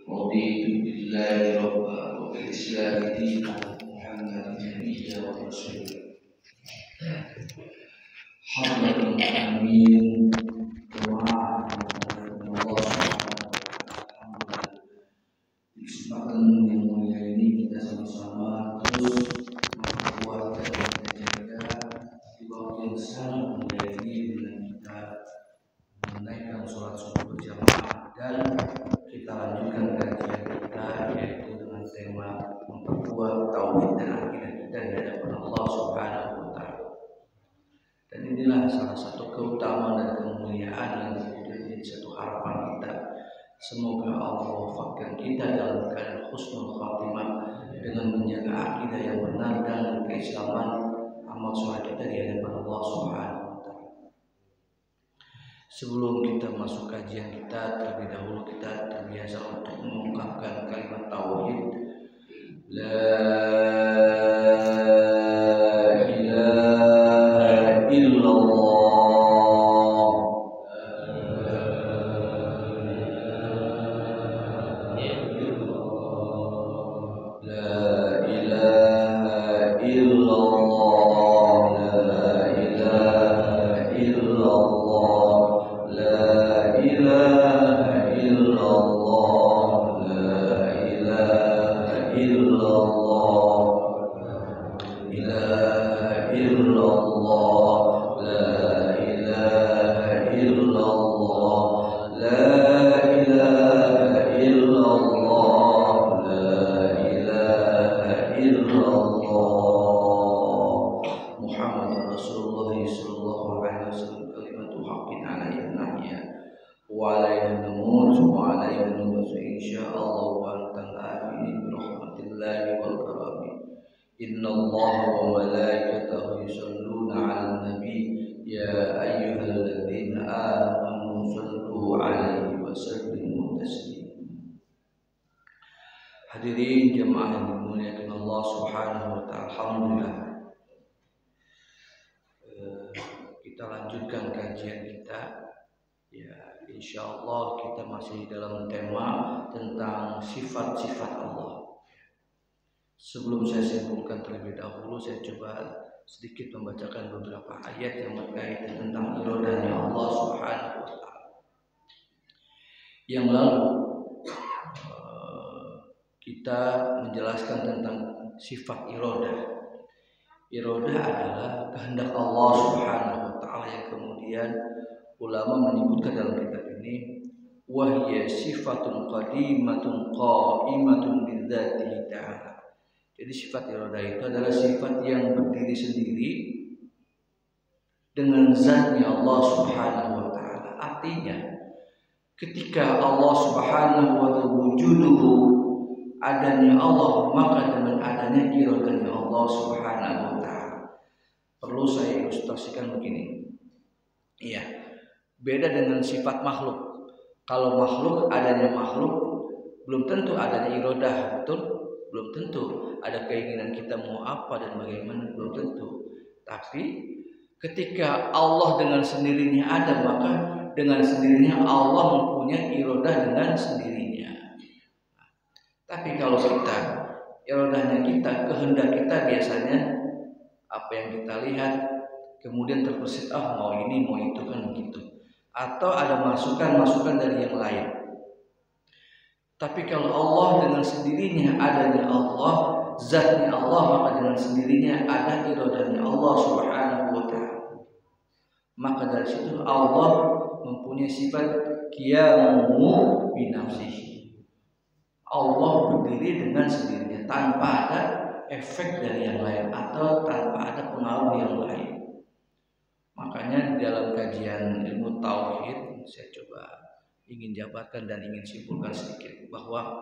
رضيت بالله ربا وبالإسلام دينا محمد نبيا ورسولا. حضرة المؤمنين جماعة Allah Subhanahu di kesempatan yang mulia ini kita sama-sama terus memperkuat dan menjaga di waktu yang sangat mulia ini dengan kita menaikkan sholat subuh berjamaah dan kita lanjutkan kajian kita yaitu dengan tema memperkuat tauhid dan akidah kita di hadapan Allah Subhanahu wa taala. Dan inilah salah satu keutamaan dan kemuliaan yang menjadi satu harapan kita. Semoga Allah wafatkan kita dalam keadaan husnul khatimah dengan menjaga akidah yang benar dan keislaman amal soleh kita di hadapan Allah Subhanahu wa taala. Sebelum kita masuk kajian kita, terlebih dahulu kita terbiasa untuk mengungkapkan kalimat tauhid. La ilaha illallah. Hadirin jemaah yang dimuliakan Allah Subhanahu wa taala. Alhamdulillah. Kita lanjutkan kajian kita. Ya, insyaallah kita masih dalam tema tentang sifat-sifat Allah. Sebelum saya simpulkan terlebih dahulu, saya coba sedikit membacakan beberapa ayat yang berkaitan tentang iradahnya Allah Subhanahu wa taala. Yang lalu kita menjelaskan tentang sifat iradah. Iradah adalah kehendak Allah Subhanahu wa taala yang kemudian ulama menyebutkan dalam kitab ini wahya sifatun qadimatun qa'imatun bidzatihi ta'ala. Jadi sifat iradah itu adalah sifat yang berdiri sendiri dengan zatnya Allah Subhanahu wa taala. Artinya ketika Allah Subhanahu wa taala wujuduhu, adanya Allah, maka dengan adanya iradahnya Allah Subhanahu wa taala. Perlu saya ilustrasikan begini. Iya. Beda dengan sifat makhluk. Kalau makhluk, adanya makhluk belum tentu adanya iradah, betul? Belum tentu. Ada keinginan kita mau apa dan bagaimana, belum tentu. Tapi ketika Allah dengan sendirinya ada, maka dengan sendirinya Allah mempunyai iradah dengan sendirinya. Tapi kalau kita, iradahnya kita, kehendak kita biasanya apa yang kita lihat kemudian terbesit, mau ini, mau itu, kan begitu. Atau ada masukan-masukan dari yang lain. Tapi kalau Allah dengan sendirinya, adanya Allah, zatnya Allah, maka dengan sendirinya ada iradahnya Allah Subhanahu wa taala. Maka dari situ Allah mempunyai sifat qiyamuhu bi nafsihi. Allah berdiri dengan sendirinya tanpa ada efek dari yang lain atau tanpa ada pengaruh yang lain. Makanya dalam kajian ilmu tauhid saya coba ingin jabarkan dan ingin simpulkan sedikit bahwa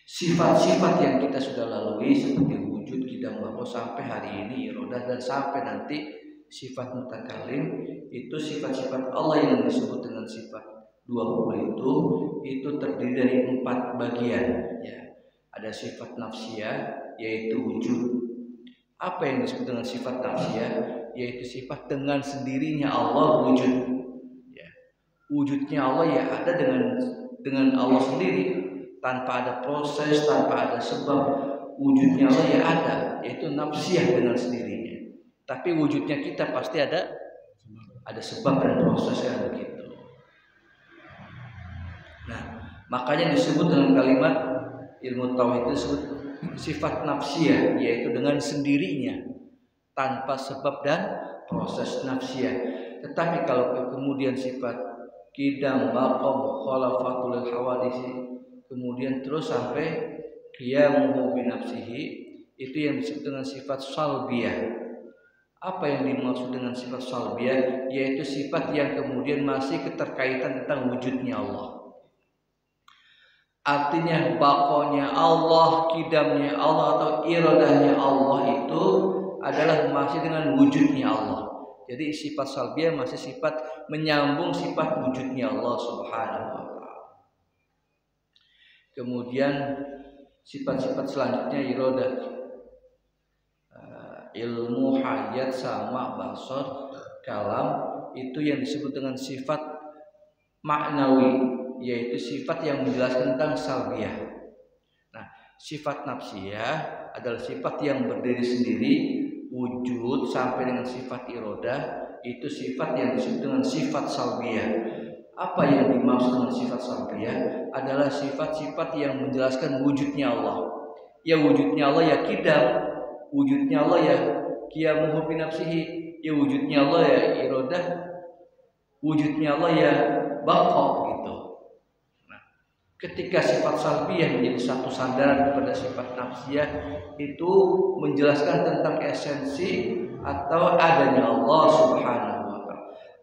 sifat-sifat yang kita sudah lalui seperti wujud, qidam, baqo sampai hari ini iradah dan sampai nanti sifat mutakalim, itu sifat-sifat Allah yang disebut dengan sifat 20 itu terdiri dari 4 bagian ya. Ada sifat nafsiyah yaitu wujud. Apa yang disebut dengan sifat nafsiyah? Yaitu sifat dengan sendirinya Allah wujud ya. Wujudnya Allah ya ada dengan dengan Allah sendiri, tanpa ada proses, tanpa ada sebab. Wujudnya Allah ya ada, yaitu nafsiyah dengan sendirinya. Tapi wujudnya kita pasti ada sebab dan prosesnya begitu. Nah, makanya disebut dengan kalimat ilmu tauhid itu disebut sifat nafsiyah, yaitu dengan sendirinya tanpa sebab dan proses nafsiyah. Tetapi kalau kemudian sifat qidam, baqam, khalafatul hawadisi, kemudian terus sampai qiyamuhu bi nafsihi, itu yang disebut dengan sifat salbiyah. Apa yang dimaksud dengan sifat salbiyah? Yaitu sifat yang kemudian masih keterkaitan tentang wujudnya Allah. Artinya baqonya Allah, qidamnya Allah atau iradahnya Allah itu adalah masih dengan wujudnya Allah. Jadi sifat salbiyah masih sifat menyambung sifat wujudnya Allah Subhanahu wa ta'ala. Kemudian sifat-sifat selanjutnya iradah, ilmu, hayat, sama, basar, kalam, itu yang disebut dengan sifat maknawi, yaitu sifat yang menjelaskan tentang salbiyah. Nah, sifat nafsiyah adalah sifat yang berdiri sendiri, wujud sampai dengan sifat iradah, itu sifat yang disebut dengan sifat salbiyah. Apa yang dimaksud dengan sifat salbiyah? Adalah sifat-sifat yang menjelaskan wujudnya Allah. Ya wujudnya Allah ya qidam, wujudnya Allah ya qiyamuhu bi nafsihi, ya wujudnya Allah ya iradah, wujudnya Allah ya baqa gitu. Nah, ketika sifat salbiyah menjadi satu sandaran kepada sifat nafsiyah, itu menjelaskan tentang esensi atau adanya Allah Subhanahu.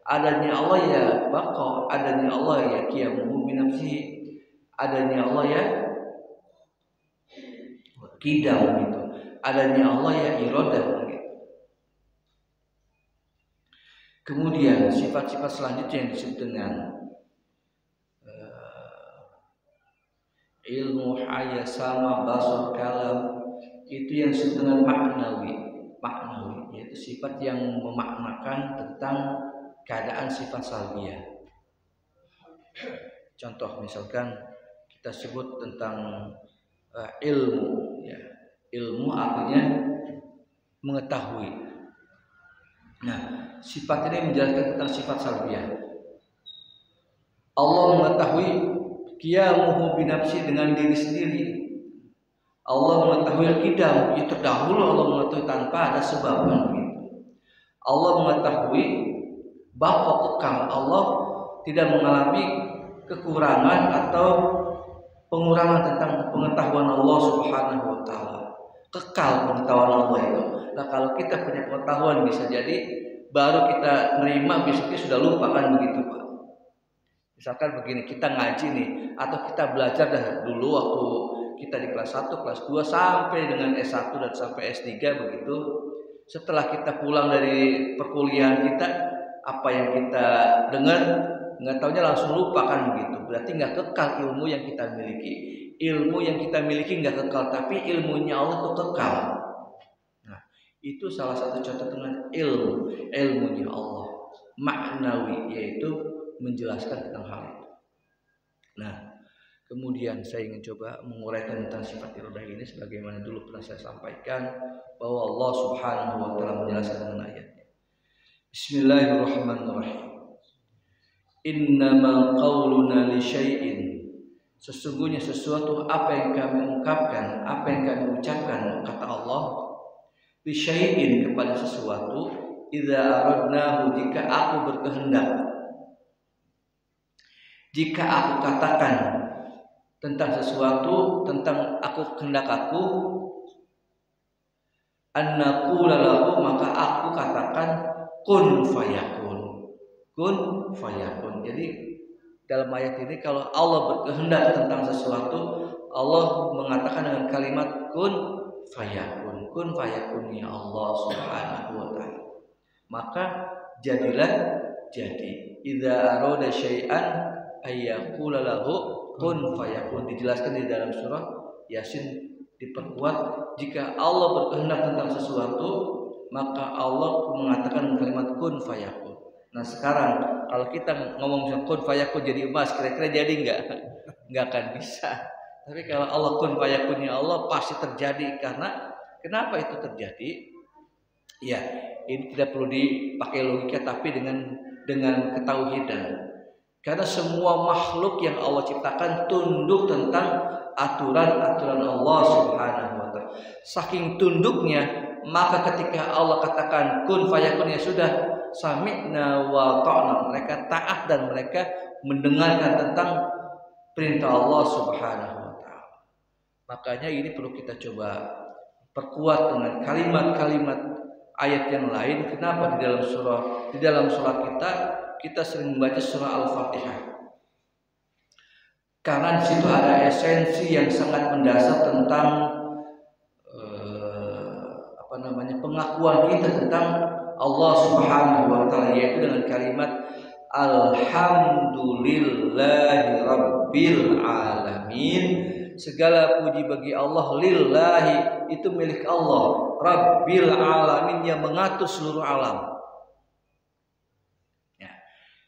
Adanya Allah ya baqa, adanya Allah ya qiyamuhu bi nafsihi, adanya Allah ya qidam gitu, adanya Allah ya iradah gitu. Kemudian sifat-sifat selanjutnya yang disebut dengan ilmu, hayat, sama, basar, kalam, itu yang disebut dengan maknawi, yaitu sifat yang memaknakan tentang keadaan sifat salbiyah. Contoh misalkan kita sebut tentang ilmu, ya. Ilmu artinya mengetahui. Nah, sifat ini menjelaskan tentang sifat salbiyah. Allah mengetahui qiyamuhu bi nafsi, dengan diri sendiri. Allah mengetahui qidam, itu terdahulu Allah mengetahui tanpa ada sebab. Allah mengetahui baqa kekal, Allah tidak mengalami kekurangan atau pengurangan tentang pengetahuan Allah Subhanahu wa ta'ala. Kekal pengetahuan Allah itu. Nah, kalau kita punya pengetahuan bisa jadi baru kita nerima besoknya sudah lupa, kan begitu Pak. Misalkan begini, kita ngaji nih, atau kita belajar dulu waktu kita di kelas 1, kelas 2 sampai dengan S1 dan sampai S3 begitu. Setelah kita pulang dari perkuliahan kita, apa yang kita dengar nggak taunya langsung lupa, kan begitu. Berarti nggak kekal ilmu yang kita miliki. Ilmu yang kita miliki nggak kekal, tapi ilmunya Allah itu kekal. Nah, itu salah satu contoh dengan ilmunya Allah maknawi, yaitu menjelaskan tentang hal itu. Nah, kemudian saya ingin coba menguraikan tentang sifat iradah ini sebagaimana dulu pernah saya sampaikan, bahwa Allah Subhanahu wa ta'ala menjelaskan dengan ayatnya. Bismillahirrahmanirrahim. Innama qauluna li syai'in, sesungguhnya sesuatu apa yang kami ungkapkan, apa yang kami ucapkan, kata Allah, li syai'in kepada sesuatu, idza aradnahu, jika aku berkehendak, jika aku katakan tentang sesuatu, tentang aku kehendak aku, annaqula lahu, maka aku katakan kun fayakun. Kun fayakun. Jadi dalam ayat ini kalau Allah berkehendak tentang sesuatu, Allah mengatakan dengan kalimat kun fayakun. Kun fayakun ya Allah Subhanahu wa ta'ala. Maka jadilah jadi. Idza arada syai'an ayyaqula lahu kun fayakun. Dijelaskan di dalam surah Yasin, diperkuat, jika Allah berkehendak tentang sesuatu, maka Allah mengatakan kalimat kun fayakun. Nah, sekarang kalau kita ngomong kun fayakun jadi emas, kira-kira jadi enggak? Enggak akan bisa. Tapi kalau Allah kun fayakunnya Allah pasti terjadi. Karena kenapa itu terjadi? Ya, ini tidak perlu dipakai logika, tapi dengan ketauhidan. Karena semua makhluk yang Allah ciptakan tunduk tentang aturan-aturan Allah Subhanahu wa taala. Saking tunduknya, maka ketika Allah katakan kun fayakun, ya sudah, sami'na wa ta'na, mereka taat dan mereka mendengarkan tentang perintah Allah Subhanahu wa taala. Makanya ini perlu kita coba perkuat dengan kalimat-kalimat ayat yang lain. Kenapa di dalam surah kita sering membaca surah Al-Fatihah? Karena di situ ada esensi yang sangat mendasar tentang pengakuan kita tentang Allah Subhanahu wa taala, yaitu dengan kalimat alhamdulillahi rabbil alamin. Segala puji bagi Allah, lillahi itu milik Allah, rabbil alamin yang mengatur seluruh alam. Ya.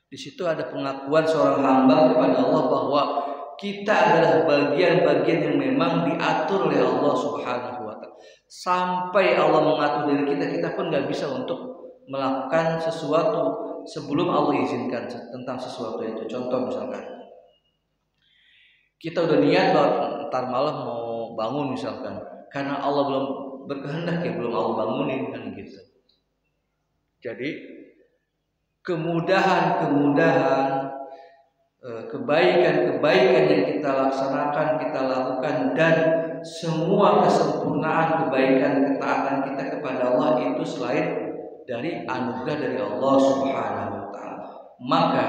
Di situ ada pengakuan seorang hamba kepada Allah bahwa kita adalah bagian-bagian yang memang diatur oleh Allah Subhanahu wa taala. Sampai Allah mengatur diri kita pun nggak bisa untuk melakukan sesuatu sebelum Allah izinkan tentang sesuatu itu. Contoh misalkan, kita udah niat bahwa ntar malam mau bangun misalkan, karena Allah belum berkehendak, ya belum Allah bangunin, kan gitu. Jadi kemudahan-kemudahan, kebaikan-kebaikan yang kita laksanakan, kita lakukan, dan semua kesempurnaan kebaikan ketaatan kita kepada Allah itu selain dari anugerah dari Allah Subhanahu wa taala. Maka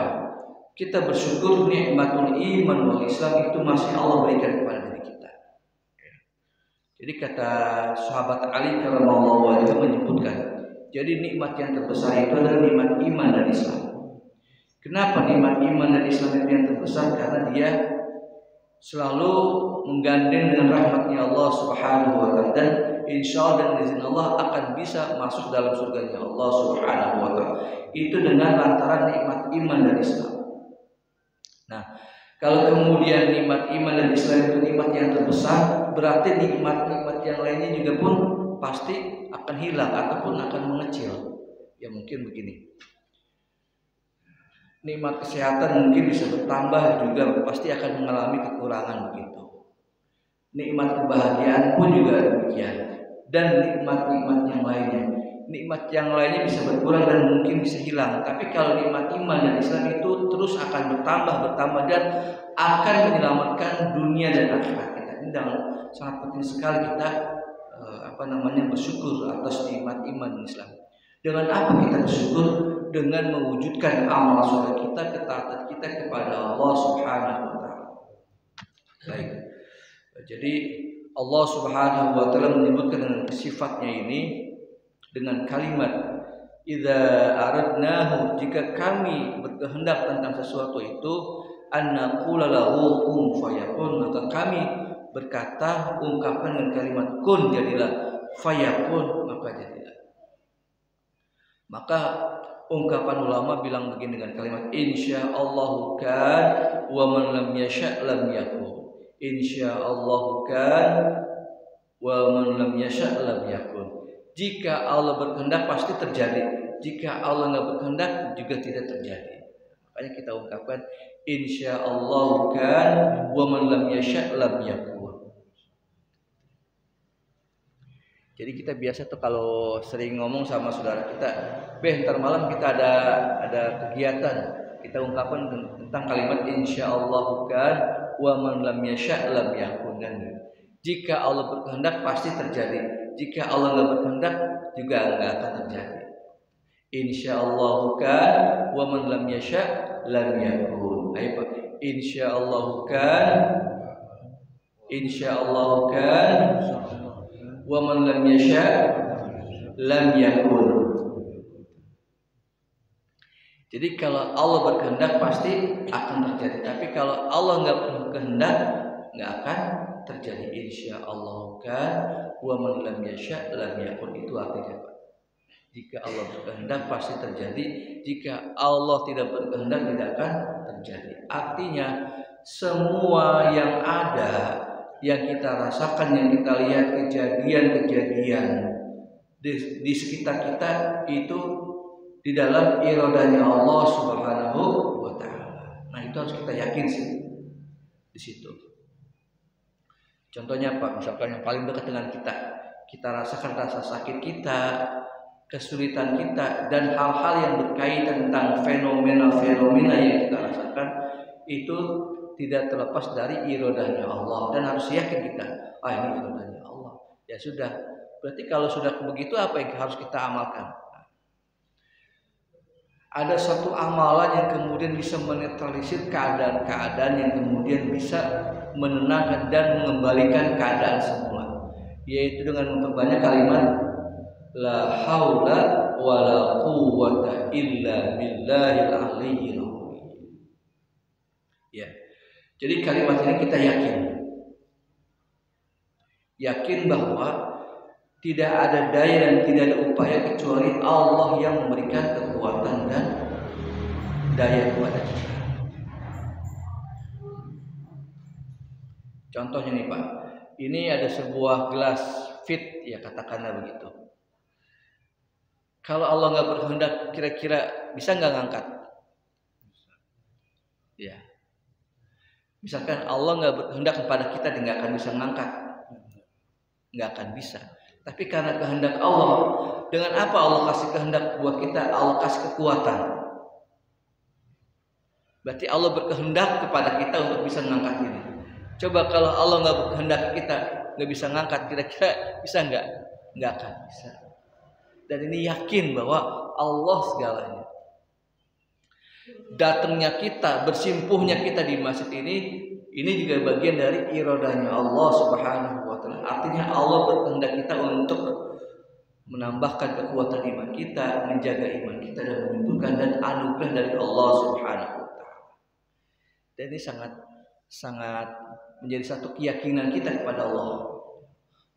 kita bersyukur nikmatul iman wal Islam itu masih Allah berikan kepada diri kita. Jadi kata sahabat Ali radhiyallahu anhu menyebutkan, jadi nikmat yang terbesar itu adalah nikmat iman dan Islam. Kenapa nikmat iman dan Islam itu yang terbesar? Karena dia selalu menggandeng dengan rahmatnya Allah Subhanahu wa taala, dan insya Allah dengan izin Allah akan bisa masuk dalam surganya Allah Subhanahu wa taala. Itu dengan lantaran nikmat iman dan Islam. Nah, kalau kemudian nikmat iman dan Islam itu nikmat yang terbesar, berarti nikmat-nikmat yang lainnya juga pun pasti akan hilang ataupun akan mengecil. Ya mungkin begini, nikmat kesehatan mungkin bisa bertambah, juga pasti akan mengalami kekurangan begitu. Nikmat kebahagiaan pun juga demikian, dan nikmat-nikmat yang lainnya bisa berkurang dan mungkin bisa hilang. Tapi kalau nikmat iman dan Islam itu terus akan bertambah dan akan menyelamatkan dunia dan akhirat kita. Ini sangat penting sekali kita bersyukur atas nikmat iman dan Islam. Dengan apa kita bersyukur? Dengan mewujudkan amal soleh kita, ketaatan kita kepada Allah Subhanahu wa taala. Baik. Jadi Allah Subhanahu wa taala menyebutkan dengan sifatnya ini dengan kalimat idza aradnahu, jika kami berkehendak tentang sesuatu itu, an naqula lahu kun fayakun, maka kami berkata, ungkapkan dengan kalimat kun, jadilah, fayakun, maka jadilah. Maka ungkapan ulama bilang begini dengan kalimat insyaallahu kan wa man lam yasha' lam yakun. Insyaallahu kan wa man lam yasha' lam yakun. Jika Allah berkehendak pasti terjadi. Jika Allah nggak berkehendak juga tidak terjadi. Makanya kita ungkapkan insyaallahu kan wa man lam yasha' lam yakun. Jadi kita biasa tuh kalau sering ngomong sama saudara kita, ntar malam kita ada kegiatan, kita ungkapkan tentang kalimat insyaallahu kan wa man lam yasha' lam yakun. Jika Allah berkehendak pasti terjadi. Jika Allah nggak berkehendak juga nggak akan terjadi. Insyaallahu kan wa man lam yasha' lam yakun. Ayo Pak. Insyaallahu kan wa man lam yasha' lam yakun. Jadi kalau Allah berkehendak pasti akan terjadi. Tapi kalau Allah nggak berkehendak nggak akan terjadi. Insyaallah kan wa man lam yasha' lam yakun, itu artinya Pak. Jika Allah berkehendak pasti terjadi. Jika Allah tidak berkehendak tidak akan terjadi. Artinya semua yang ada, yang kita rasakan, yang kita lihat, kejadian-kejadian di sekitar kita itu di dalam iradanya Allah Subhanahu wa taala. Nah, itu harus kita yakin sih di situ. Contohnya Pak, misalkan yang paling dekat dengan kita rasakan rasa sakit kita, kesulitan kita, dan hal-hal yang berkaitan tentang fenomena-fenomena yang kita rasakan itu tidak terlepas dari iradahnya Allah, dan harus yakin kita, ini iradahnya Allah. Ya sudah, berarti kalau sudah begitu apa yang harus kita amalkan? Ada satu amalan yang kemudian bisa menetralisir keadaan-keadaan yang kemudian bisa menenangkan dan mengembalikan keadaan semula, yaitu dengan memperbanyak kalimat la haula wala quwwata illa billahil aliyyil azim. Ya. Jadi kalimat ini kita yakin bahwa tidak ada daya dan tidak ada upaya kecuali Allah yang memberikan kekuatan dan daya kepada kita. Contohnya nih Pak, ini ada sebuah gelas fit, ya katakanlah begitu. Kalau Allah nggak berkehendak, kira-kira bisa nggak ngangkat? Ya. Misalkan Allah nggak berkehendak kepada kita, dia nggak akan bisa ngangkat, nggak akan bisa. Tapi karena kehendak Allah, dengan apa Allah kasih kehendak buat kita? Allah kasih kekuatan. Berarti Allah berkehendak kepada kita untuk bisa mengangkat ini. Coba kalau Allah nggak berkehendak kita nggak bisa ngangkat, kira-kira bisa nggak? Nggak akan bisa. Dan ini yakin bahwa Allah segalanya. Datangnya kita, bersimpuhnya kita di masjid ini juga bagian dari iradanya Allah Subhanahu wa taala. Artinya Allah berkehendak kita untuk menambahkan kekuatan iman kita, menjaga iman kita, dan menimbulkan dan anugerah dari Allah Subhanahu wa taala. Dan ini sangat menjadi satu keyakinan kita kepada Allah.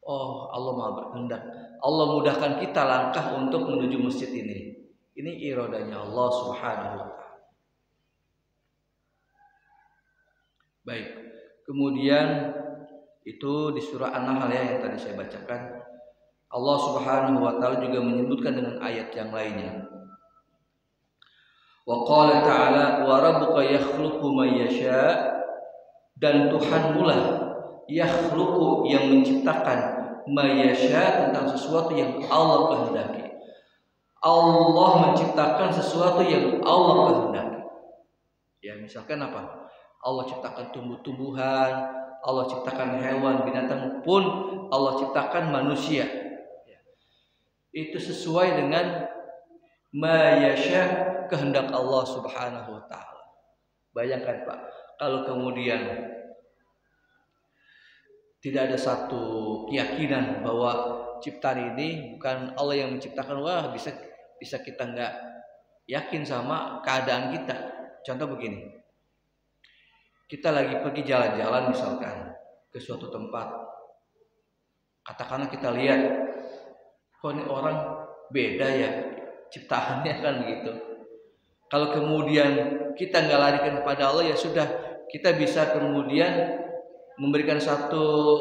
Oh, Allah Maha berkehendak. Allah mudahkan kita langkah untuk menuju masjid ini. Ini iradanya Allah Subhanahu wa taala. Baik, kemudian itu di surah An-Nahl ya yang tadi saya bacakan. Allah Subhanahu wa taala juga menyebutkan dengan ayat yang lainnya. Wa qala ta'ala wa rabbuka yakhluqu may yasha, dan Tuhanmu lah yakhluqu yang menciptakan may yasha tentang sesuatu yang Allah kehendaki. Allah menciptakan sesuatu yang Allah kehendaki. Ya, misalkan apa? Allah ciptakan tumbuh-tumbuhan, Allah ciptakan hewan, binatang, pun Allah ciptakan manusia. Itu sesuai dengan ma yasha, kehendak Allah Subhanahu wa taala. Bayangkan Pak, kalau kemudian tidak ada satu keyakinan bahwa ciptaan ini bukan Allah yang menciptakan, wah bisa kita nggak yakin sama keadaan kita. Contoh begini. Kita lagi pergi jalan-jalan misalkan ke suatu tempat. Katakanlah kita lihat, kok ini orang beda ya ciptaannya kan begitu. Kalau kemudian kita nggak larikan kepada Allah, ya sudah, kita bisa kemudian memberikan satu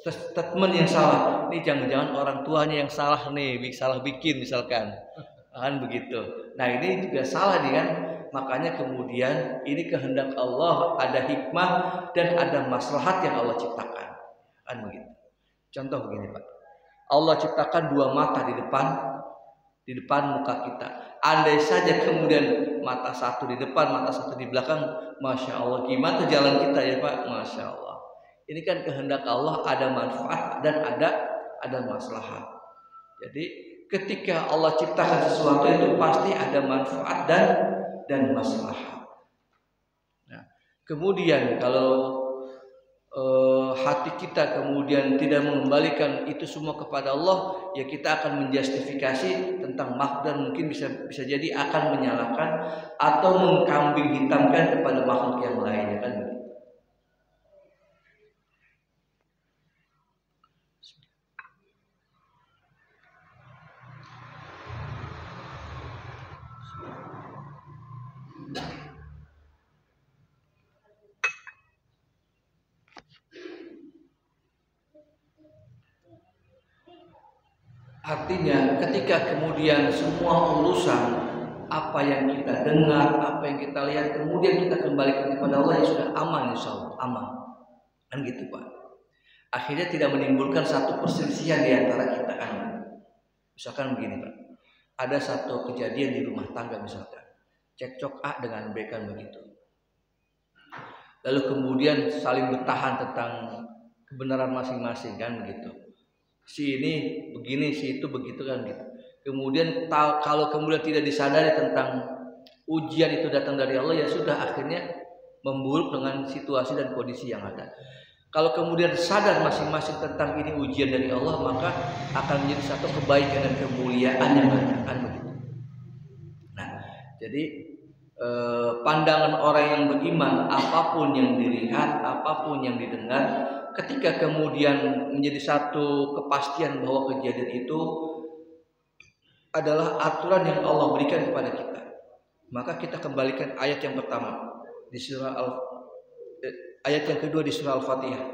statement yang salah. Ini jangan-jangan orang tuanya yang salah nih, salah bikin misalkan. Kan begitu. Nah, ini juga salah nih kan. Makanya kemudian ini kehendak Allah, ada hikmah dan ada maslahat yang Allah ciptakan. Kan begitu. Contoh begini Pak. Allah ciptakan dua mata di depan muka kita. Andai saja kemudian mata satu di depan, mata satu di belakang, Masya Allah, gimana tuh jalan kita ya Pak? Masya Allah. Ini kan kehendak Allah, ada manfaat dan ada maslahat. Jadi ketika Allah ciptakan sesuatu itu pasti ada manfaat dan maslahat. Nah, kemudian kalau hati kita kemudian tidak mengembalikan itu semua kepada Allah, ya kita akan menjustifikasi tentang makhluk dan mungkin bisa jadi akan menyalahkan atau mengkambing hitamkan kepada makhluk yang lainnya kan. Artinya ketika kemudian semua urusan apa yang kita dengar, apa yang kita lihat, kemudian kita kembalikan kepada Allah, ya sudah aman, insya Allah aman. Kan gitu Pak. Akhirnya tidak menimbulkan satu perselisihan di antara kita kan. Misalkan begini Pak, ada satu kejadian di rumah tangga misalkan, cekcok A dengan B kan begitu. Lalu kemudian saling bertahan tentang kebenaran masing-masing kan begitu. Si ini begini, si itu begitu kan gitu. Kemudian kalau kemudian tidak disadari tentang ujian itu datang dari Allah, ya sudah akhirnya memburuk dengan situasi dan kondisi yang ada. Kalau kemudian sadar masing-masing tentang ini ujian dari Allah, maka akan menjadi satu kebaikan dan kemuliaan yang ada kan begitu. Nah, jadi pandangan orang yang beriman, apapun yang dilihat, apapun yang didengar, ketika kemudian menjadi satu kepastian bahwa kejadian itu adalah aturan yang Allah berikan kepada kita, maka kita kembalikan ayat yang pertama di surah ayat yang kedua di surah Al-Fatihah.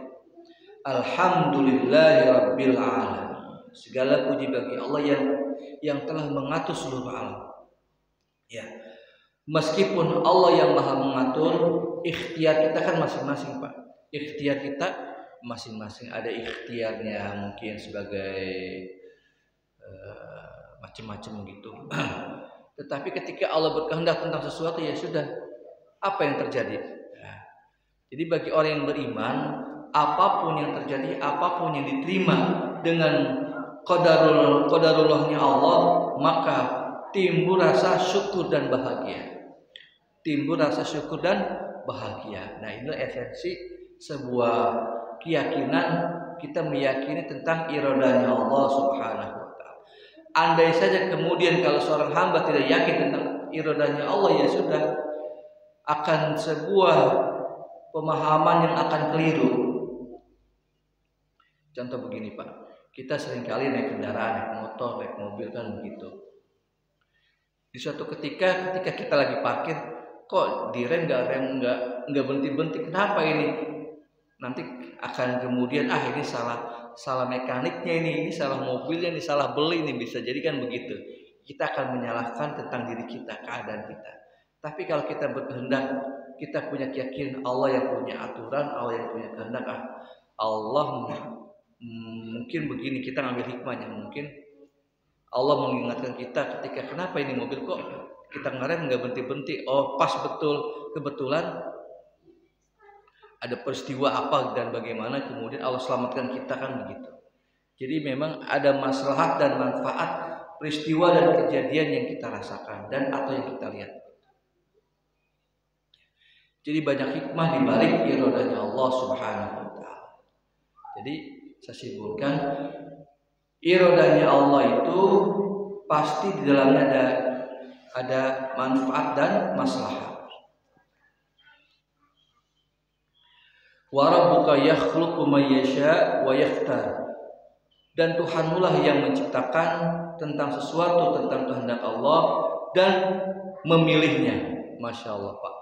Alhamdulillahirabbil alamin. Segala puji bagi Allah yang telah mengatur seluruh alam. Ya. Meskipun Allah yang Maha mengatur, ikhtiar kita kan masing-masing Pak. Ikhtiar kita masing-masing, ada ikhtiarnya mungkin sebagai macam-macam gitu. Tetapi ketika Allah berkehendak tentang sesuatu, ya sudah, apa yang terjadi? Ya. Jadi bagi orang yang beriman, apapun yang terjadi, apapun yang diterima dengan qadarullahnya Allah, maka timbul rasa syukur dan bahagia. Timbul rasa syukur dan bahagia. Nah, inilah esensi sebuah keyakinan, kita meyakini tentang iradanya Allah Subhanahu wa taala. Andai saja kemudian kalau seorang hamba tidak yakin tentang iradanya Allah, ya sudah akan sebuah pemahaman yang akan keliru. Contoh begini Pak, kita seringkali naik kendaraan, naik motor, naik mobil kan begitu. Di suatu ketika kita lagi parkir, kok direm nggak berhenti, kenapa ini? Nanti akan kemudian ini salah mekaniknya, ini salah mobilnya, ini salah beli, ini bisa jadi kan begitu. Kita akan menyalahkan tentang diri kita, keadaan kita. Tapi kalau kita berkehendak, kita punya keyakinan Allah yang punya aturan, Allah yang punya kehendak. Allah mungkin begini, kita ngambil hikmahnya, mungkin Allah mengingatkan kita ketika kenapa ini mobil kok kita ngerem nggak berhenti. Oh pas kebetulan ada peristiwa apa dan bagaimana kemudian Allah selamatkan kita kan begitu. Jadi memang ada maslahat dan manfaat peristiwa dan kejadian yang kita rasakan dan atau yang kita lihat. Jadi banyak hikmah di balik iradanya Allah Subhanahu wa taala. Jadi saya simpulkan, iradanya Allah itu pasti di dalamnya ada manfaat dan maslahat. Wa rabbuka yakhluqu may yasha wa yakhtar. Dan Tuhanmu lah yang menciptakan tentang sesuatu, tentang kehendak Allah dan memilihnya. Masya Allah Pak.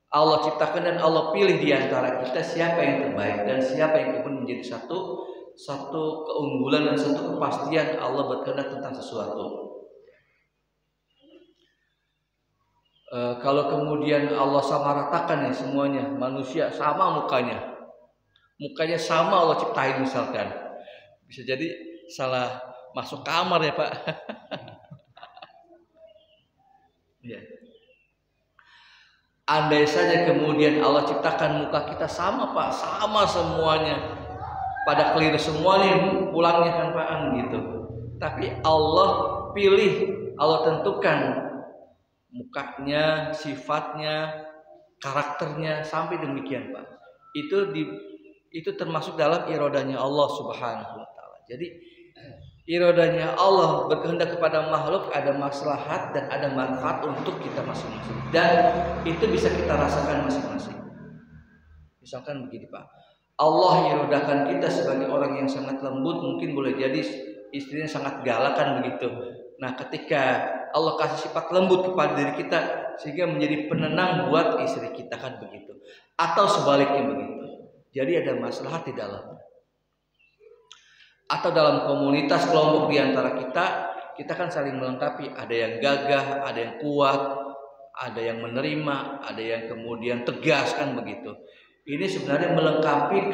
Allah ciptakan dan Allah pilih di antara kita siapa yang terbaik dan siapa yang kemudian menjadi satu keunggulan dan satu kepastian Allah berkehendak tentang sesuatu. Kalau kemudian Allah samaratakan ya semuanya, manusia sama mukanya sama Allah ciptain misalkan, bisa jadi salah masuk kamar ya Pak. Ya. Andai saja kemudian Allah ciptakan muka kita sama Pak, sama semuanya, pada keliru semua nih pulangnya kan Pak gitu. Tapi Allah pilih, Allah tentukan mukanya, sifatnya, karakternya sampai demikian Pak. Itu termasuk dalam iradanya Allah Subhanahu wa taala. Jadi iradanya Allah berkehendak kepada makhluk ada maslahat dan ada manfaat untuk kita masing-masing. Dan itu bisa kita rasakan masing-masing. Misalkan begini Pak, Allah iradakan kita sebagai orang yang sangat lembut, mungkin boleh jadi istrinya sangat galak kan begitu. Nah ketika Allah kasih sifat lembut kepada diri kita sehingga menjadi penenang buat istri kita kan begitu. Atau sebaliknya begitu. Jadi ada maslahat di dalamnya. atau dalam komunitas kelompok di antara kita kan saling melengkapi. Ada yang gagah, ada yang kuat, ada yang menerima, ada yang kemudian tegas, kan begitu. Ini sebenarnya melengkapi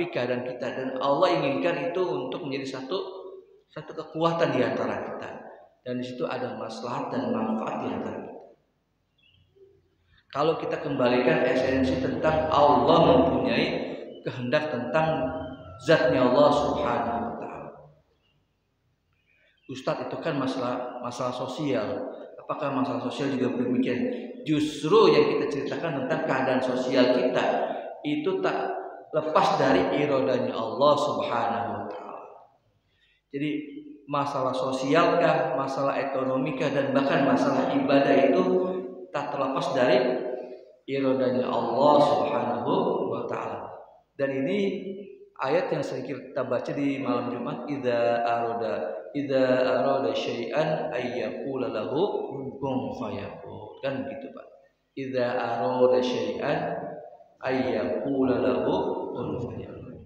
keadaan kita, dan Allah inginkan itu untuk menjadi satu kekuatan di antara kita, dan di situ ada maslahat dan manfaat di antara kita. Kalau kita kembalikan esensi tentang Allah mempunyai kehendak tentang zatnya Allah Subhanahu wa ta'ala. Ustadz, itu kan masalah sosial. Apakah masalah sosial juga demikian? Justru yang kita ceritakan tentang keadaan sosial kita itu tak lepas dari iradanya Allah Subhanahu wa ta'ala. Jadi masalah sosialkah, masalah ekonomikah, dan bahkan masalah ibadah itu tak terlepas dari iradanya Allah Subhanahu wa ta'ala. Dan ini ayat yang sering kita baca di malam Jumat, idza arada syai'an ayyaqula lahu kun fayakun. Kan begitu, Pak. Idza arada syai'an ayyaqula lahu kun fayakun.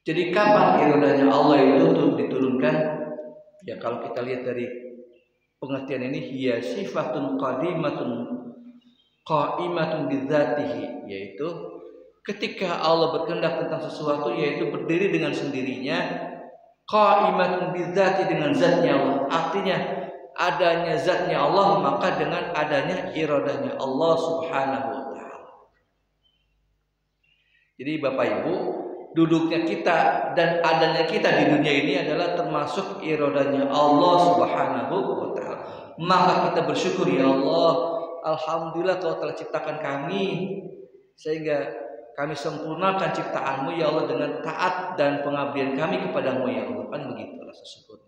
Jadi kapan iradanya Allah itu diturunkan? Ya, kalau kita lihat dari pengertian ini, hiya sifatun qa'imatun bidzatihi, yaitu ketika Allah berkehendak tentang sesuatu, yaitu berdiri dengan sendirinya, qa'imatun bidzati, dengan zatnya Allah. Artinya adanya zatnya Allah, maka dengan adanya iradanya Allah Subhanahu wa ta'ala. Jadi Bapak Ibu, duduknya kita dan adanya kita di dunia ini adalah termasuk iradanya Allah Subhanahu wa ta'ala. Maka kita bersyukur, ya Allah, alhamdulillah Kau telah ciptakan kami sehingga kami sempurnakan ciptaanmu, ya Allah, dengan taat dan pengabdian kami kepadamu, ya Allah. Kan begitu rasa syukur.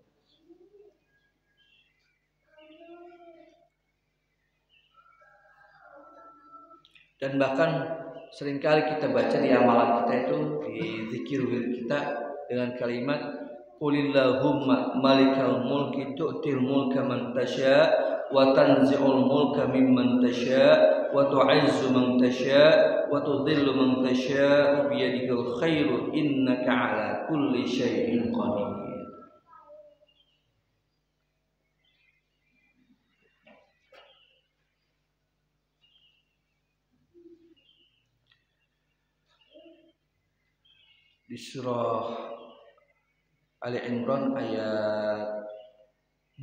Dan bahkan seringkali kita baca di amalan kita itu, di zikir kita, dengan kalimat qulillahumma malikal mulki tu'til mulka man tasya wa tanzi'ul mulka mimman tasya wa tu'izzu man tasya wa tudhillu man tasya bi yadikal khairu innaka 'ala kulli syai'in qadir. Di surah Ali Imran ayat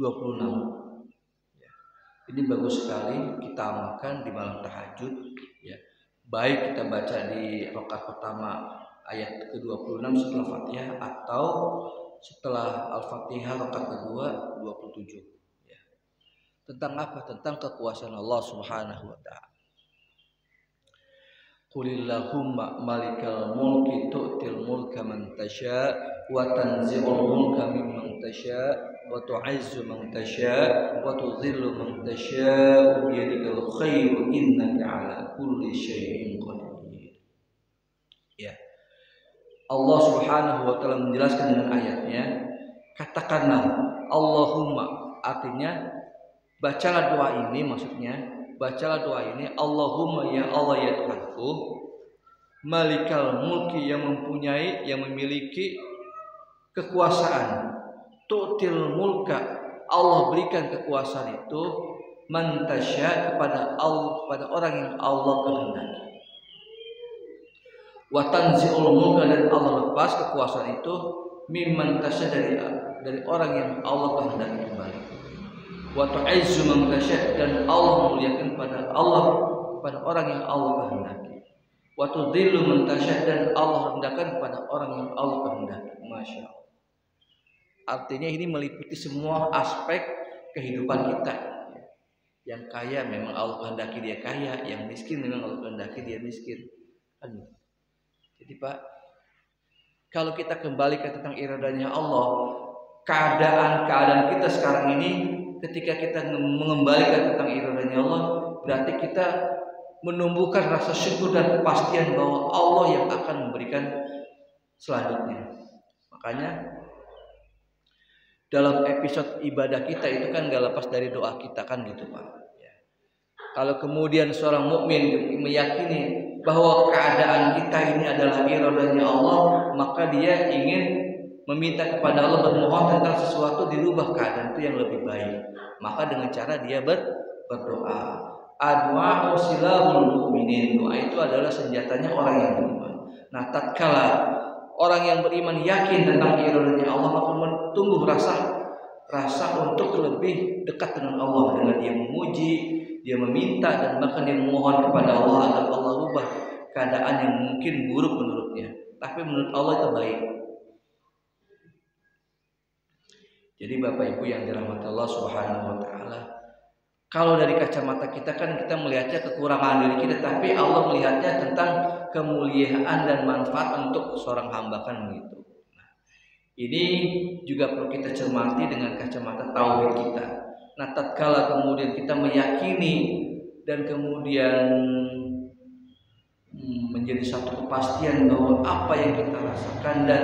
26. Ini bagus sekali kita amalkan di malam tahajud, ya. Baik kita baca di rakaat pertama ayat ke-26 setelah Fatihah, atau setelah Al-Fatihah rakaat kedua 27, ya. Tentang apa? Tentang kekuasaan Allah Subhanahu wa ta'ala. Qulillahumma malikal mulki tu'til mulka man tasya wa tanzi'ul mulka mimman tasya wa tu'izzu man tasya wa tudhillu man tasya bi yadikal khairu innaka 'ala kulli syai'in qadir. Ya. Allah Subhanahu wa ta'ala menjelaskan dengan ayatnya, katakanlah Allahumma, artinya bacalah doa ini, maksudnya bacalah doa ini, Allahumma, ya Allah, ya Tuhanku, malikal mulki, yang mempunyai, yang memiliki kekuasaan, tu'til mulka, Allah berikan kekuasaan itu, man tasya, kepada Allah, kepada orang yang Allah kehendaki, wa tanzi'ul mulka, dan Allah lepas kekuasaan itu, mimman tasya, dari orang yang Allah kehendaki kembali, wa tu'izzu man tasya, dan Allah memuliakan pada orang yang Allah kehendaki, wa tudhillu man tasya, dan Allah rendahkan pada orang yang Allah kehendaki. Masya Allah. Artinya ini meliputi semua aspek kehidupan kita. Yang kaya memang Allah kehendaki dia kaya, yang miskin memang Allah kehendaki dia miskin. Jadi Pak, kalau kita kembali ke tentang iradanya Allah, keadaan kita sekarang ini, ketika kita mengembalikan tentang iradanya Allah, berarti kita menumbuhkan rasa syukur dan kepastian bahwa Allah yang akan memberikan selanjutnya. Makanya dalam episode ibadah kita itu kan gak lepas dari doa kita, kan gitu Pak. Ya. Kalau kemudian seorang mukmin meyakini bahwa keadaan kita ini adalah iradanya Allah, maka dia ingin meminta kepada Allah, bermohon tentang sesuatu dirubah keadaan itu yang lebih baik. Maka dengan cara dia berdoa. Addu'a silahul mu'minin. Doa itu adalah senjatanya orang yang beriman. Nah, tatkala orang yang beriman yakin tentang iradanya Allah, maka tumbuh rasa untuk lebih dekat dengan Allah, dengan dia memuji, dia meminta, dan bahkan dia memohon kepada Allah agar Allah ubah keadaan yang mungkin buruk menurutnya, tapi menurut Allah itu baik. Jadi Bapak Ibu yang dirahmati Allah Subhanahu wa taala, kalau dari kacamata kita kan kita melihatnya kekurangan diri kita, tapi Allah melihatnya tentang kemuliaan dan manfaat untuk seorang hamba, kan begitu. Nah, ini juga perlu kita cermati dengan kacamata tauhid kita. Nah, tatkala kemudian kita meyakini dan kemudian menjadi satu kepastian bahwa apa yang kita rasakan dan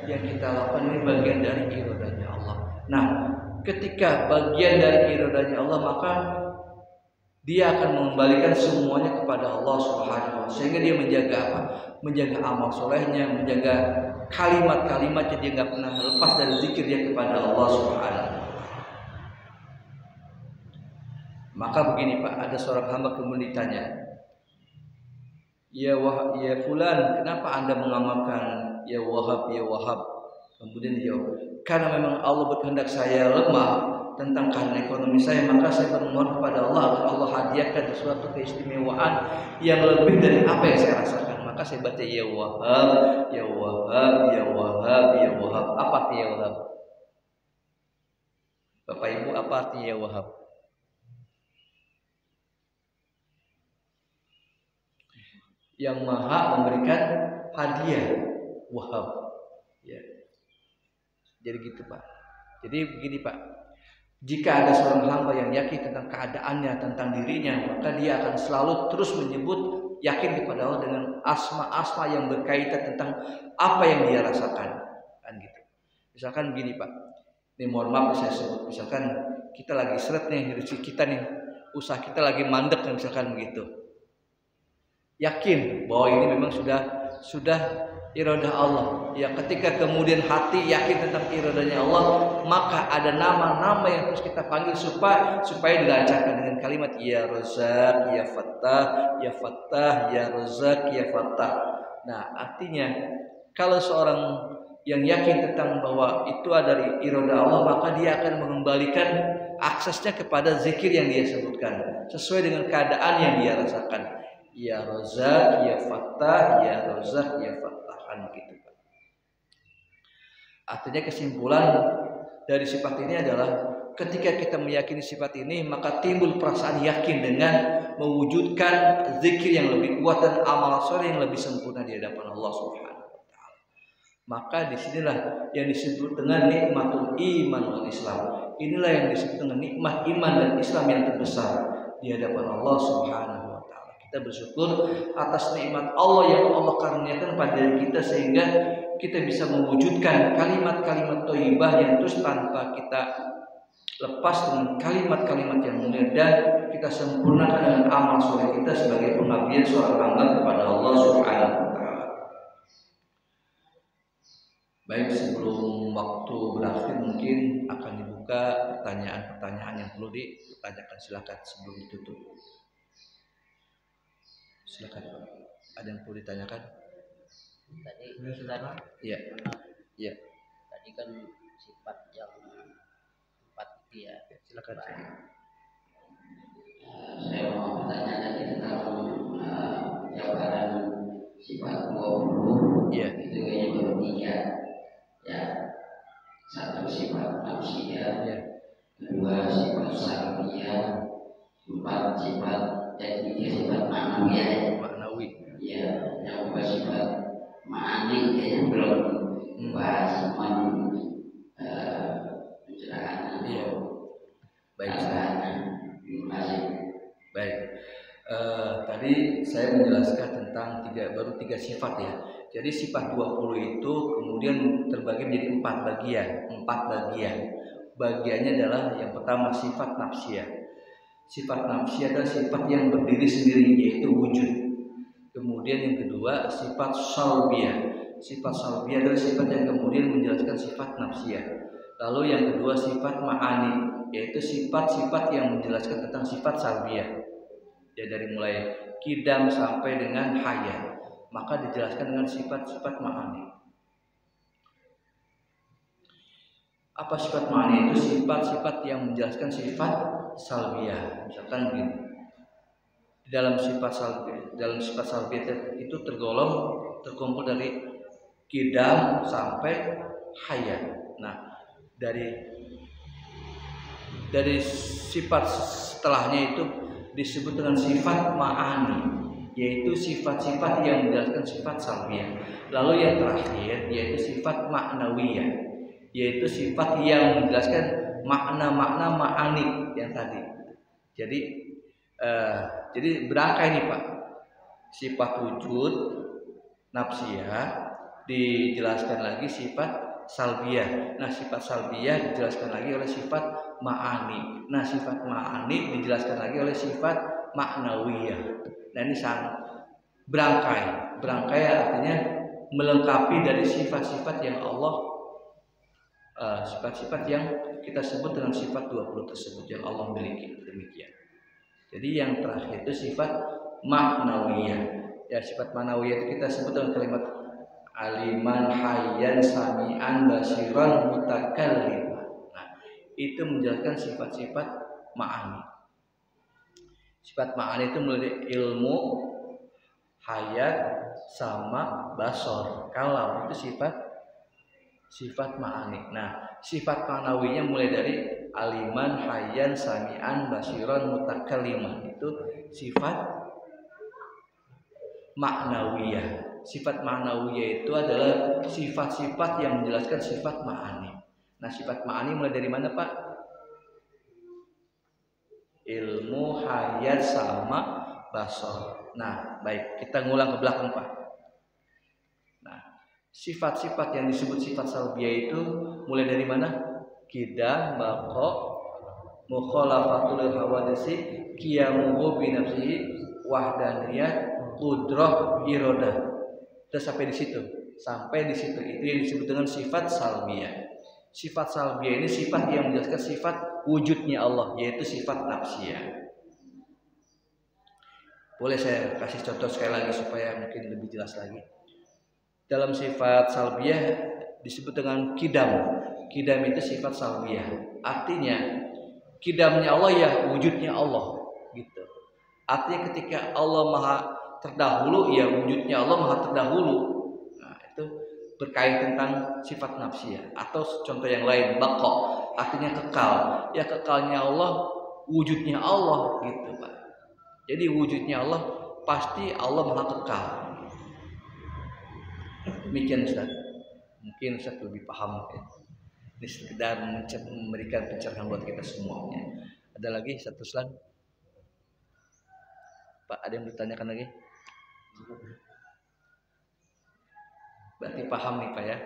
yang kita lakukan ini bagian dari iradanya Allah. Nah, ketika bagian dari iradanya Allah, maka dia akan mengembalikan semuanya kepada Allah Subhanahu wa taala, sehingga dia menjaga apa? Menjaga amal solehnya, menjaga kalimat-kalimatnya, dia nggak pernah lepas dari zikir dia kepada Allah Subhanahu wa taala. Maka begini Pak, ada seorang hamba kemudian ditanya, ya fulan, kenapa Anda mengamalkan ya Wahab, ya Wahab? Kemudian dia jawab, karena memang Allah berkehendak saya lemah tentang keadaan ekonomi saya, maka saya bermohon kepada Allah agar Allah hadiahkan sesuatu keistimewaan yang lebih dari apa yang saya rasakan. Maka saya baca ya Wahab, ya Wahab, ya Wahab, ya Wahab. Apa artinya ya Wahab? Bapak Ibu, apa artinya ya Wahab? Yang maha memberikan hadiah, Wahab. Ya. Jadi gitu Pak. Jadi begini Pak, jika ada seorang hamba yang yakin tentang keadaannya, tentang dirinya, maka dia akan selalu terus menyebut yakin kepada Allah dengan asma-asma yang berkaitan tentang apa yang dia rasakan, kan gitu. Misalkan begini Pak, ini mohon maaf saya sebut, misalkan kita lagi seret nih, rezeki kita nih, usaha kita lagi mandek, misalkan begitu. Yakin bahwa ini memang sudah iradah Allah. Ya, ketika kemudian hati yakin tentang iradahnya Allah, maka ada nama-nama yang terus kita panggil supaya dilancarkan dengan kalimat ya Razzaq, ya Fattah, ya Fattah, ya Razzaq, ya Fattah. Nah, artinya kalau seorang yang yakin tentang bahwa itu dari iradah Allah, maka dia akan mengembalikan aksesnya kepada zikir yang dia sebutkan sesuai dengan keadaan yang dia rasakan. Ya Razzaq, ya Fattah, ya Razzaq, ya Fattah, kan gitu. Artinya kesimpulan dari sifat ini adalah ketika kita meyakini sifat ini, maka timbul perasaan yakin dengan mewujudkan zikir yang lebih kuat dan amal soleh yang lebih sempurna di hadapan Allah Subhanahu wa taala. Maka disinilah yang disebut dengan nikmatul iman wal Islam. Inilah yang disebut dengan nikmat iman dan Islam yang terbesar di hadapan Allah Subhanahu wa taala. Kita bersyukur atas nikmat Allah yang Allah karuniakan pada diri kita, sehingga kita bisa mewujudkan kalimat-kalimat thayyibah yang terus tanpa kita lepas dengan kalimat-kalimat yang mulia, dan kita sempurnakan dengan amal soleh kita sebagai pengabdian seorang hamba kepada Allah Subhanahu wa taala. Baik, sebelum waktu berakhir mungkin akan dibuka pertanyaan-pertanyaan yang perlu ditanyakan. Silakan sebelum ditutup. Silakan Pak. Ada yang perlu ditanyakan? Tadi Iya. Iya. Tadi kan sifat yang empat itu ya. Silakan. Saya mau bertanya tadi tentang jawaban sifat 20. Iya. Itu kayaknya baru 3. Ya. Satu sifat manusia. Iya. Kedua sifat salbiyah. 4 sifat, dan 3 sifat ma'nawiyah. Maknawi. Ya, yang 2 sifat ma'ani kayaknya belum bahas pencerahan. Iya. Baik. Terima kasih. Baik. Tadi saya menjelaskan tentang baru 3 sifat ya. Jadi sifat 20 itu kemudian terbagi menjadi 4 bagian. Bagiannya adalah yang pertama sifat nafsiyah. Sifat nafsiyah adalah sifat yang berdiri sendiri, yaitu wujud. Kemudian yang kedua sifat salbiyah. Sifat salbiyah adalah sifat yang kemudian menjelaskan sifat nafsiyah. Lalu yang kedua sifat ma'ani, yaitu sifat-sifat yang menjelaskan tentang sifat salbiyah. Ya, dari mulai kidam sampai dengan hayat, maka dijelaskan dengan sifat-sifat ma'ani. Apa sifat ma'ani? Itu sifat-sifat yang menjelaskan sifat salbiyah. Misalkan begini, di dalam sifat salbiyah itu terkumpul dari kidam sampai hayat. Nah, dari sifat setelahnya itu disebut dengan sifat ma'ani, yaitu sifat-sifat yang menjelaskan sifat salbiyah. Lalu yang terakhir yaitu sifat ma'nawiyah, yaitu sifat yang menjelaskan makna-makna ma'ani yang tadi. Jadi berangkai nih Pak. Sifat wujud nafsiyah dijelaskan lagi sifat salbiyah. Nah, sifat salbiyah dijelaskan lagi oleh sifat ma'ani. Nah, sifat ma'ani dijelaskan lagi oleh sifat ma'nawiyah. Nah, ini sangat berangkai. Berangkai artinya melengkapi dari sifat-sifat yang Allah, sifat-sifat yang kita sebut dengan sifat 20 tersebut yang Allah miliki. Demikian. Jadi yang terakhir itu sifat ma'nawiyah. Ya, sifat ma'nawiyah itu kita sebut dengan kalimat aliman hayyan sami'an basiran mutakalliman. Nah, itu menjelaskan sifat-sifat ma'ani. Sifat ma'ani itu mulai dari ilmu, hayat, sama basor. Kalam itu sifat ma'ani. Nah, sifat ma'nawinya mulai dari aliman hayyan sami'an basiran mutakalliman. Itu sifat ma'nawiyah. Sifat ma'nawiyah itu adalah sifat-sifat yang menjelaskan sifat ma'ani. Nah, sifat ma'ani mulai dari mana Pak? Ilmu, hayat, sama basor. Nah, baik, kita ngulang ke belakang Pak. Nah, sifat-sifat yang disebut sifat salbiyah itu mulai dari mana? Qidam, baqa, mukhalafatul hawadisi, qiyamuhu bi nafsihi, wahdaniyat, qudrah, iradah. Terus sampai di situ. Sampai di situ itu yang disebut dengan sifat salbiyah. Sifat salbiyah ini sifat yang menjelaskan sifat wujudnya Allah, yaitu sifat nafsiyah. Boleh saya kasih contoh sekali lagi supaya mungkin lebih jelas lagi. Dalam sifat salbiyah disebut dengan kidam. Kidam itu sifat salbiyah. Artinya kidamnya Allah ya wujudnya Allah gitu. Artinya ketika Allah Maha terdahulu, ya wujudnya Allah Maha terdahulu. Nah, itu berkait tentang sifat nafsiyah. Atau contoh yang lain, baqa, artinya kekal. Ya kekalnya Allah, wujudnya Allah gitu Pak. Jadi wujudnya Allah pasti Allah Maha kekal. Demikian Ustaz. Mungkin Ustaz lebih paham ya. Ini sekedar memberikan pencerahan buat kita semuanya. Ada lagi satu slide? Pak, ada yang bertanyakan lagi? Berarti paham nih Pak ya.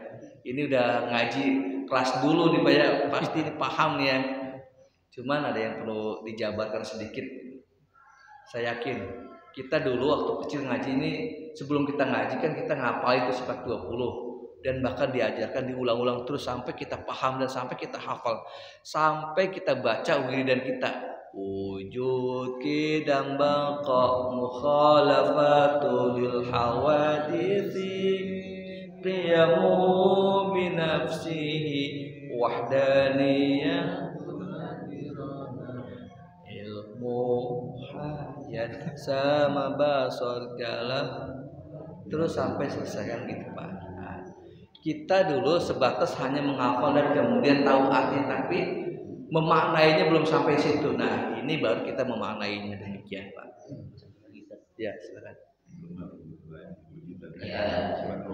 Ini udah ngaji kelas dulu nih Pak ya. Pasti paham nih ya. Cuman ada yang perlu dijabarkan sedikit. Saya yakin kita dulu waktu kecil ngaji ini, sebelum kita ngaji kan kita ngapal itu sifat 20. Dan bahkan diajarkan diulang-ulang terus sampai kita paham dan sampai kita hafal. Sampai kita baca wiridan kita. Wujud kidam baqa mukhalafatul hawadisi qiyamu bi nafsihi wahdaniyah ilmu hayat sama basar kalam, terus sampai selesai kan gitu Pak. Nah, kita dulu sebatas hanya menghafal dan kemudian tahu artinya, tapi memaknainya belum sampai situ. Nah, ini baru kita memaknainya. Demikian Pak. Ya, silakan. Ya,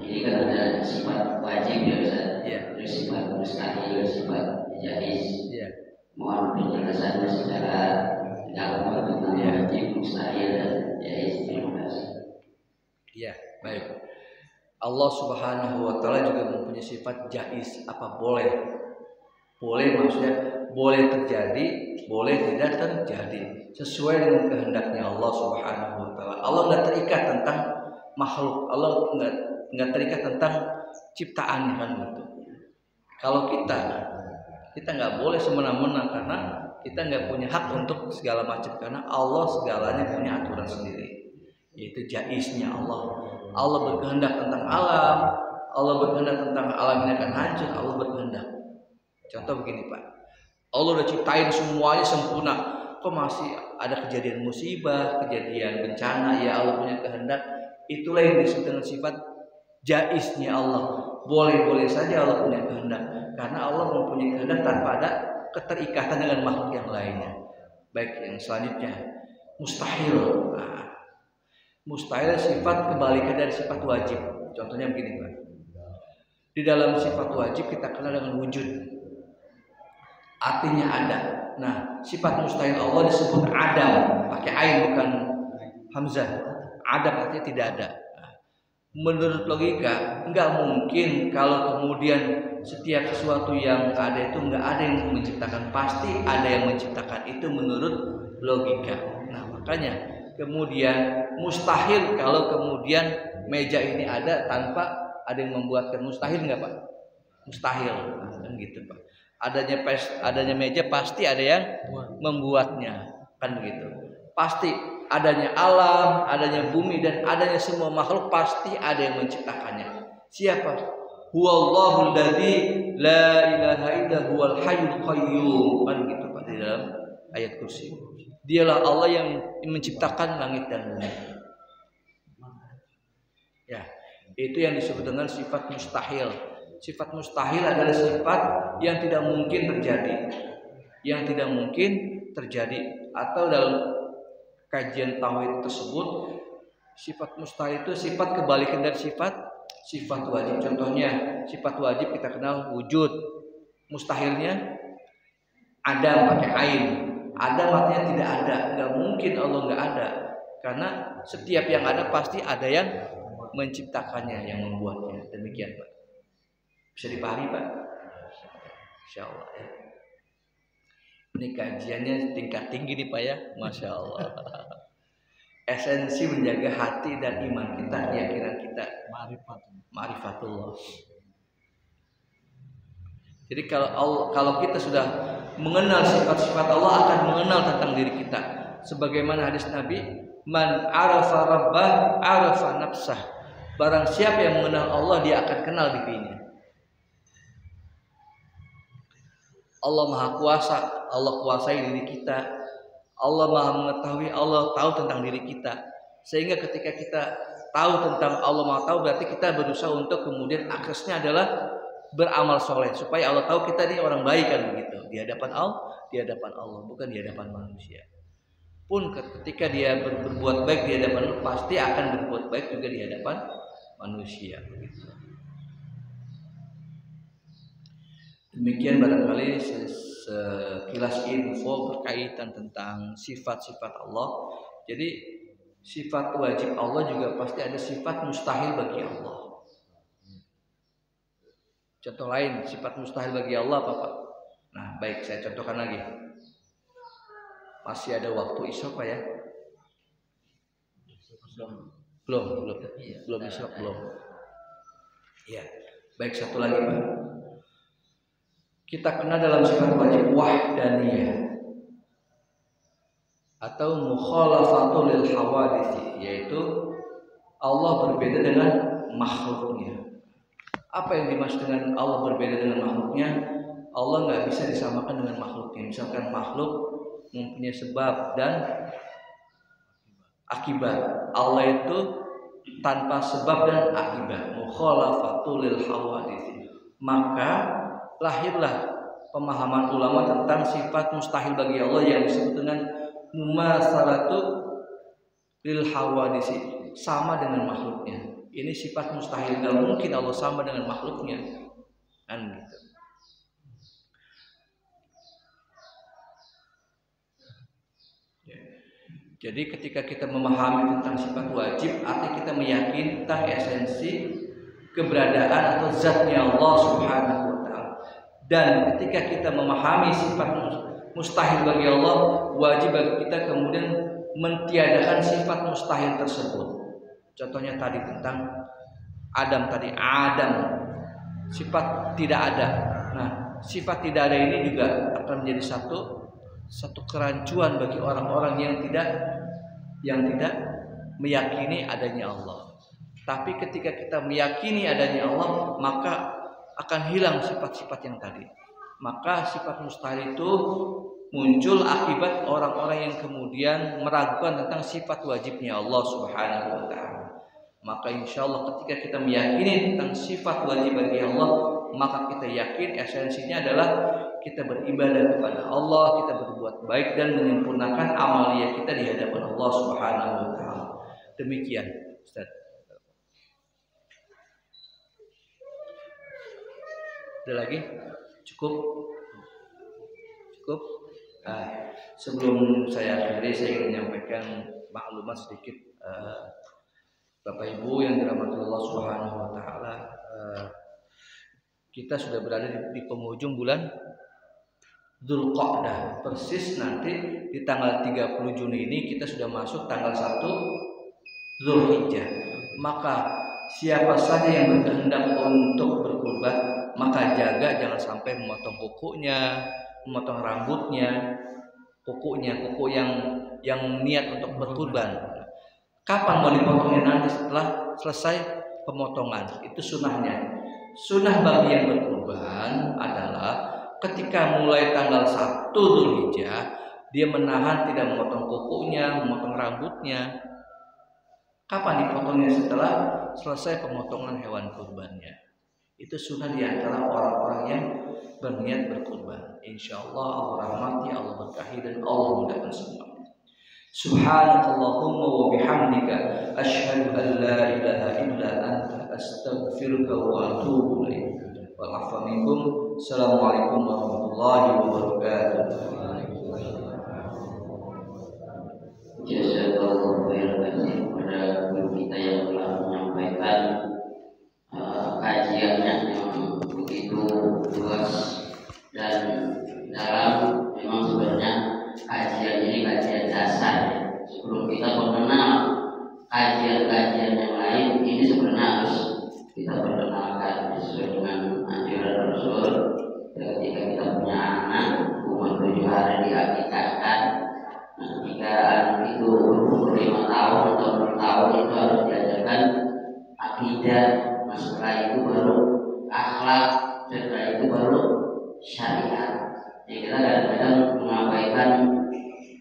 ini kan ada sifat wajib ya Ustaz. Ya. Terus sifat mustahil, sifat jaiz. Ya. Mohon penjelasannya secara dalam tentang wajib, mustahil dan jaiz. Terima kasih. Ya, baik. Allah Subhanahu wa taala juga mempunyai sifat jaiz, apa boleh. Boleh maksudnya boleh terjadi, boleh tidak terjadi, sesuai dengan kehendaknya Allah Subhanahu wa taala. Allah tidak terikat tentang makhluk. Allah nggak terikat tentang ciptaannya kan gitu. Kalau kita nggak boleh semena-mena karena kita nggak punya hak untuk segala macam karena Allah segalanya punya aturan sendiri, yaitu jaiznya Allah. Allah berkehendak tentang alam, Allah berkehendak tentang alam ini akan hancur, Allah berkehendak. Contoh begini Pak, Allah udah ciptain semuanya sempurna, kok masih ada kejadian musibah, kejadian bencana? Ya Allah punya kehendak. Itulah yang disebut dengan sifat jaiznya Allah. Boleh-boleh saja Allah punya kehendak karena Allah mempunyai kehendak tanpa ada keterikatan dengan makhluk yang lainnya. Baik, yang selanjutnya mustahil. Nah, mustahil sifat kebalikan dari sifat wajib. Contohnya begini Pak, di dalam sifat wajib kita kenal dengan wujud, artinya ada. Nah, sifat mustahil Allah disebut adam, pakai ain bukan hamzah. Adam artinya tidak ada. Menurut logika nggak mungkin kalau kemudian setiap sesuatu yang ada itu nggak ada yang menciptakan, pasti ada yang menciptakan, itu menurut logika. Nah makanya kemudian mustahil kalau kemudian meja ini ada tanpa ada yang membuatkan. Mustahil nggak Pak? Mustahil kan gitu Pak. Adanya meja pasti ada yang membuatnya kan begitu. Pasti adanya alam, adanya bumi dan adanya semua makhluk pasti ada yang menciptakannya. Siapa? Huwallahul ladzi la ilaha illa huwal hayyul qayyum. Kan gitu Pak di dalam ayat kursi. Dialah Allah yang menciptakan langit dan bumi. Ya, itu yang disebut dengan sifat mustahil. Sifat mustahil adalah sifat yang tidak mungkin terjadi. Yang tidak mungkin terjadi. Atau dalam kajian tauhid tersebut, sifat mustahil itu sifat kebalikan dari sifat wajib. Contohnya sifat wajib kita kenal wujud, mustahilnya ada pakai ain. Ada artinya tidak ada, nggak mungkin Allah nggak ada karena setiap yang ada pasti ada yang menciptakannya, yang membuatnya. Demikian Pak, bisa dipahami Pak? Insya Allah ya. Ini kajiannya tingkat tinggi nih Pak ya, Masya Allah. Esensi menjaga hati dan iman kita, keyakinan kita, ma'rifatullah. Jadi kalau kita sudah mengenal sifat-sifat Allah, akan mengenal tentang diri kita. Sebagaimana hadis Nabi, man arafa rabbah arafa nafsah. Barang siapa yang mengenal Allah, dia akan kenal dirinya. Allah Maha Kuasa, Allah kuasai diri kita. Allah Maha mengetahui, Allah tahu tentang diri kita. Sehingga ketika kita tahu tentang Allah Maha tahu, berarti kita berusaha untuk kemudian aksesnya adalah beramal soleh supaya Allah tahu kita ini orang baik kan begitu. Di hadapan Allah, bukan di hadapan manusia. Pun ketika dia berbuat baik di hadapan Allah, pasti akan berbuat baik juga di hadapan manusia begitu. Demikian barangkali sekilas info berkaitan tentang sifat-sifat Allah. Jadi sifat wajib Allah juga pasti ada sifat mustahil bagi Allah. Contoh lain sifat mustahil bagi Allah apa Pak? Nah baik, saya contohkan lagi. Masih ada waktu isya Pak ya? Belum isya belum. Ya baik, satu lagi Pak. Kita kenal dalam sifat wajib wahdaniyah atau mukhalafatul lil hawadits, yaitu Allah berbeda dengan makhluknya. Apa yang dimaksud dengan Allah berbeda dengan makhluknya? Allah nggak bisa disamakan dengan makhluknya. Misalkan makhluk mempunyai sebab dan akibat, Allah itu tanpa sebab dan akibat. Mukhalafatul lil hawadits. Maka lahirlah pemahaman ulama tentang sifat mustahil bagi Allah yang disebut dengan mumasalatu lil hawadits, sama dengan makhluknya. Ini sifat mustahil, gak mungkin Allah sama dengan makhluknya kan gitu. Ya. Jadi ketika kita memahami tentang sifat wajib, artinya kita meyakini tentang esensi keberadaan atau zatnya Allah Subhanahu wa ta'ala. Dan ketika kita memahami sifat mustahil bagi Allah, wajib bagi kita kemudian mentiadakan sifat mustahil tersebut. Contohnya tadi tentang Adam tadi, Adam sifat tidak ada. Nah, sifat tidak ada ini juga akan menjadi satu kerancuan bagi orang-orang yang tidak meyakini adanya Allah. Tapi ketika kita meyakini adanya Allah, maka akan hilang sifat-sifat yang tadi. Maka sifat mustahil itu muncul akibat orang-orang yang kemudian meragukan tentang sifat wajibnya Allah Subhanahu wa taala. Maka insya Allah ketika kita meyakini tentang sifat wajib bagi Allah, maka kita yakin esensinya adalah kita beribadah kepada Allah, kita berbuat baik dan menyempurnakan amalia kita di hadapan Allah Subhanahu wa taala. Demikian, Ustaz. Ada lagi? Cukup? Nah, sebelum saya akhiri, saya ingin menyampaikan maklumat sedikit, Bapak Ibu yang dirahmati Allah Subhanahu wa taala. Kita sudah berada di penghujung bulan Dzulqa'dah. Persis nanti di tanggal 30 Juni ini kita sudah masuk tanggal 1 Dzulhijjah. Maka siapa saja yang berkehendak untuk berkurban, maka jaga jangan sampai memotong kukunya, memotong rambutnya, kuku yang niat untuk berkurban. Kapan mau dipotongnya? Nanti setelah selesai pemotongan. Itu sunnahnya. Sunnah bagi yang berkurban adalah ketika mulai tanggal 1 Dzulhijjah dia menahan tidak memotong kukunya, memotong rambutnya. Kapan dipotongnya? Setelah selesai pemotongan hewan kurbannya. Itu sunnah di antara orang-orang yang berniat berkurban. Insyaallah Allah rahmati, Allah berkahi dan Allah mudahkan semua. Subhanakallahumma wa bihamdika asyhadu an la ilaha illa anta astaghfiruka wa atubu ilaik. Wal afwa minkum. Assalamualaikum warahmatullahi wabarakatuh. Jazakallahu khairan kepada guru kita yang telah menyampaikan kajiannya yang begitu luas dan dalam. Memang sebenarnya kajian ini kajian dasar. Sebelum kita mengenal kajian-kajian yang lain, ini sebenarnya harus kita perkenalkan sesuai dengan anjuran Rasul. Ketika kita punya anak umur 7 hari diakikahkan, jika anak itu umur 5 tahun atau 6 tahun itu harus diajarkan akidah. Setelah itu baru akhlak, setelah itu baru syariat. Jadi kita kadang-kadang mengabaikan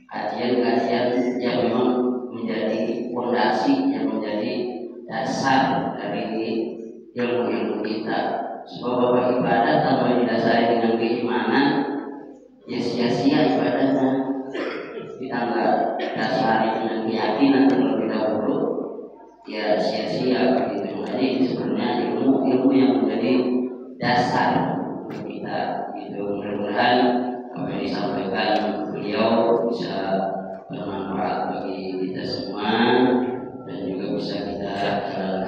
kajian-kajian yang memang menjadi fondasi, yang menjadi dasar dari ilmu-ilmu kita. Sebab ibadah tanpa didasari dengan keimanan, ya sia-sia ibadahnya. Ditambah dasari dengan keyakinan terlebih dahulu, ya sia-sia begitu. Jadi sebenarnya ilmu yang menjadi dasar kita itu. Mudah-mudahan apa yang disampaikan beliau bisa bermanfaat bagi kita semua dan juga bisa kita jalankan